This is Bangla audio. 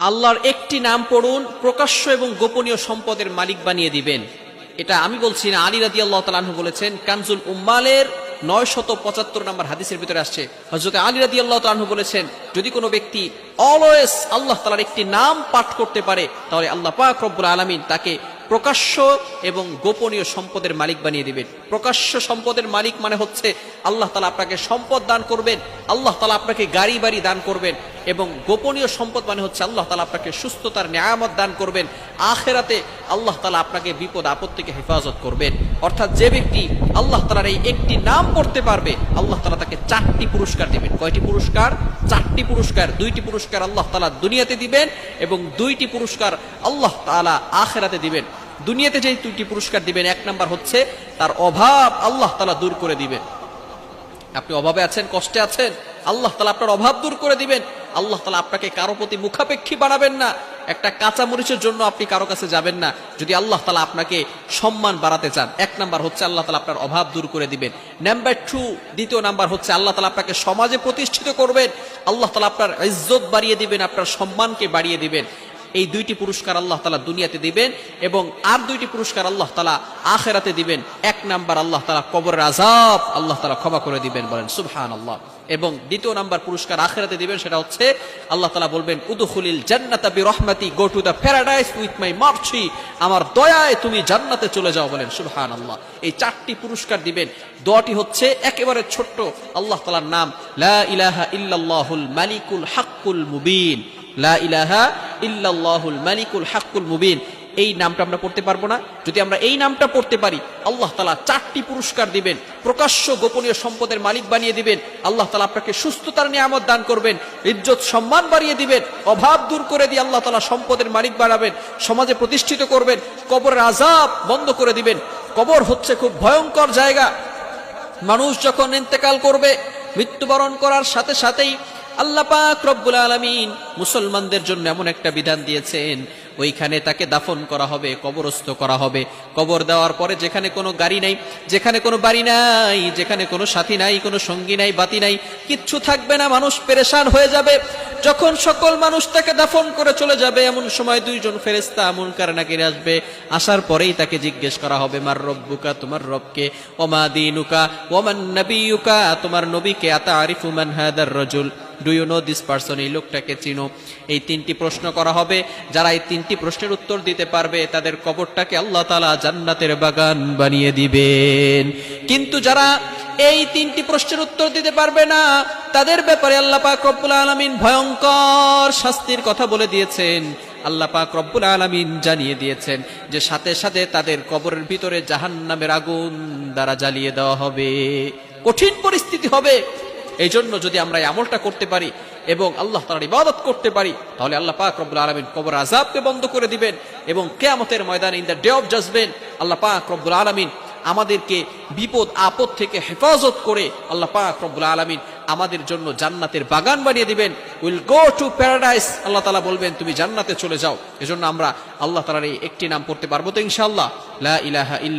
আল্লাহর একটি নাম পড়ুন, প্রকাশ্য এবং গোপনীয় সম্পদের মালিক বানিয়ে দিবেন। এটা আমি বলছি না, আলী রাদিয়াল্লাহু তাআলা আনহু বলেছেন। কানজুল উম্মালের 975 নম্বর হাদিসের ভিতরে আসছে, হযরত আলী রাদিয়াল্লাহু তাআলা আনহু বলেছেন, যদি কোনো ব্যক্তি অলওয়েজ আল্লাহ তাআলার একটি নাম পাঠ করতে পারে, তাহলে আল্লাহ পাক রব্বুল আলামিন তাকে প্রকাশ্য এবং গোপনীয় সম্পদের মালিক বানিয়ে দিবেন। প্রকাশ্য সম্পদের মালিক মানে হচ্ছে আল্লাহ তাআলা আপনাকে সম্পদ দান করবেন, আল্লাহ তাআলা আপনাকে গাড়ি বাড়ি দান করবেন। এবং গোপনীয় সম্পদ মানে হচ্ছে আল্লাহ তাআলা আপনাকে সুস্থতার নিয়ামত দান করবেন। আখিরাতে আল্লাহ তাআলা আপনাকে বিপদ আপদ থেকে হেফাজত করবেন। অর্থাৎ যে ব্যক্তি আল্লাহ তাআলার এই একটি নাম পড়তে পারবে, আল্লাহ তাআলা তাকে 4টি পুরস্কার দিবেন। কয়টি পুরস্কার? 4টি পুরস্কার। 2টি পুরস্কার আল্লাহ তাআলা দুনিয়াতে দিবেন এবং 2টি পুরস্কার আল্লাহ তাআলা আখিরাতে দিবেন। দুনিয়াতে যে 2টি পুরস্কার দিবেন, 1 নাম্বার হচ্ছে তার অভাব আল্লাহ তাআলা দূর করে দিবেন। আপনি অভাবে আছেন, কষ্টে আছেন, আল্লাহ তাআলা আপনার অভাব দূর করে দিবেন। আল্লাহ তাআলা আপনাকে কারো প্রতি মুখাপেক্ষী বানাবেন না। একটা কাঁচা মরিচের জন্য আপনি কারো কাছে যাবেন না। যদি আল্লাহ তাআলা আপনাকে সম্মান বাড়াতে চান, 1 নাম্বার হচ্ছে আল্লাহ তাআলা আপনার অভাব দূর করে দিবেন। নাম্বার 2, দ্বিতীয় নাম্বার হচ্ছে আল্লাহ তাআলা আপনাকে সমাজে প্রতিষ্ঠিত করবেন। আল্লাহ তাআলা আপনার ইজ্জত বাড়িয়ে দিবেন, আপনার সম্মানকে বাড়িয়ে দিবেন। এই 2টি পুরস্কার আল্লাহ তাআলা দুনিয়াতে দিবেন এবং আর 2টি পুরস্কার আল্লাহ তাআলা আখিরাতে দিবেন। 1 নাম্বার আল্লাহ তাআলা কবরের আযাব আল্লাহ তাআলা ক্ষমা করে দিবেন, বলেন সুবহানাল্লাহ। এবং দ্বিতীয় নাম্বার পুরস্কার আখিরাতে দিবেন, সেটা হচ্ছে আল্লাহ তাআলা বলবেন, উদখুলিল জান্নাতা বিরহমাতি, go to the paradise with my mercy, আমার দয়ায় তুমি জান্নাতে চলে যাও, বলেন সুবহানাল্লাহ। এই 4টি পুরস্কার দিবেন। দোয়াটি হচ্ছে একেবারে ছোট্ট, আল্লাহ তাআলার নাম লা ইলাহা ইল্লাল্লাহুল মালিকুল হাক্কুল মুবিন। লা ইলাহা ইল্লাল্লাহুল মালিকুল হাক্কুল মুবিন। এই নামটা আমরা পড়তে পারবো না? যদি আমরা এই নামটা পড়তে পারি, আল্লাহ তাআলা 4টি পুরস্কার দিবেন, প্রকাশ্য গোপনীয় সম্পদের মালিক বানিয়ে দিবেন। আল্লাহ তাআলা আপনাকে সুস্থতার নিয়ামত দান করবেন, ইজ্জত সম্মান বাড়িয়ে দিবেন, অভাব দূর করে দিয়ে আল্লাহ তাআলা সম্পদের মালিক বানাবেন, সমাজে প্রতিষ্ঠিত করবেন, কবরের আযাব বন্ধ করে দিবেন। কবর হচ্ছে খুব ভয়ঙ্কর জায়গা। মানুষ যখন ইন্তেকাল করবে, মৃত্যুবরণ করার সাথে সাথেই আল্লাহ পাক রব্বুল আলামিন মুসলমানদের জন্য এমন একটা বিধান দিয়েছেন, ওইখানে তাকে দাফন করা হবে, কবরস্থ করা হবে। কবর দেওয়ার পরে যেখানে কোনো গাড়ি নাই, যেখানে কোনো বাড়ি নাই, যেখানে কোনো সাথী নাই, কোনো সঙ্গী নাই, বাতি নাই, কিচ্ছু থাকবে না, মানুষ পেরেশান হয়ে যাবে। যখন সকল মানুষ তাকে দাফন করে চলে যাবে, এমন সময় 2 জন ফেরেশতা মুনকার নাকির আসবে। আসার পরেই তাকে জিজ্ঞেস করা হবে, মার রব্বুকা, তোমার রবকে, ওমা দীনুকা, ওমান নবিয়ুকা, তোমার নবীকে, আতারিফু মান হাদার রাজুল, do you know this person, এই লোকটাকে চিনো? এই 3টি প্রশ্ন করা হবে। যারা এই 3টি প্রশ্নের উত্তর দিতে পারবে, তাদের কবরটাকে আল্লাহ তাআলা জান্নাতের বাগান বানিয়ে দিবেন। কিন্তু যারা এই 3টি প্রশ্নের উত্তর দিতে পারবে না, তাদের ব্যাপারে আল্লাহ পাক রব্বুল আলামিন ভয়ঙ্কর শাস্তির কথা বলে দিয়েছেন। আল্লাহ পাক রব্বুল আলামিন জানিয়ে দিয়েছেন যে সাথে সাথে তাদের কবরের ভিতরে জাহান্নামের আগুন দ্বারা জ্বালিয়ে দেওয়া হবে। কঠিন পরিস্থিতি হবে। এই জন্য যদি আমরা এই আমলটা করতে পারি এবং আল্লাহ তাআলার ইবাদত করতে পারি, তাহলে আল্লাহ পাক রব্বুল আলামিন কবর আযাবকে বন্ধ করে দিবেন এবং কিয়ামতের ময়দানে, in the day of judgment, আল্লাহ পাক রব্বুল আলামিন আমাদেরকে বিপদ আপদ থেকে হেফাজত করে আল্লাহ পাক রব্বুল আলামিন আমাদের জন্য জান্নাতের বাগান বানিয়ে দিবেন। উইল গো টু প্যারাডাইস, আল্লাহ তাআলা বলবেন তুমি জান্নাতে চলে যাও। এজন্য আমরা আল্লাহ তাআলার এই একটি নাম পড়তে পারবো তো ইনশাআল্লাহ? লা ইলাহা ইল্লা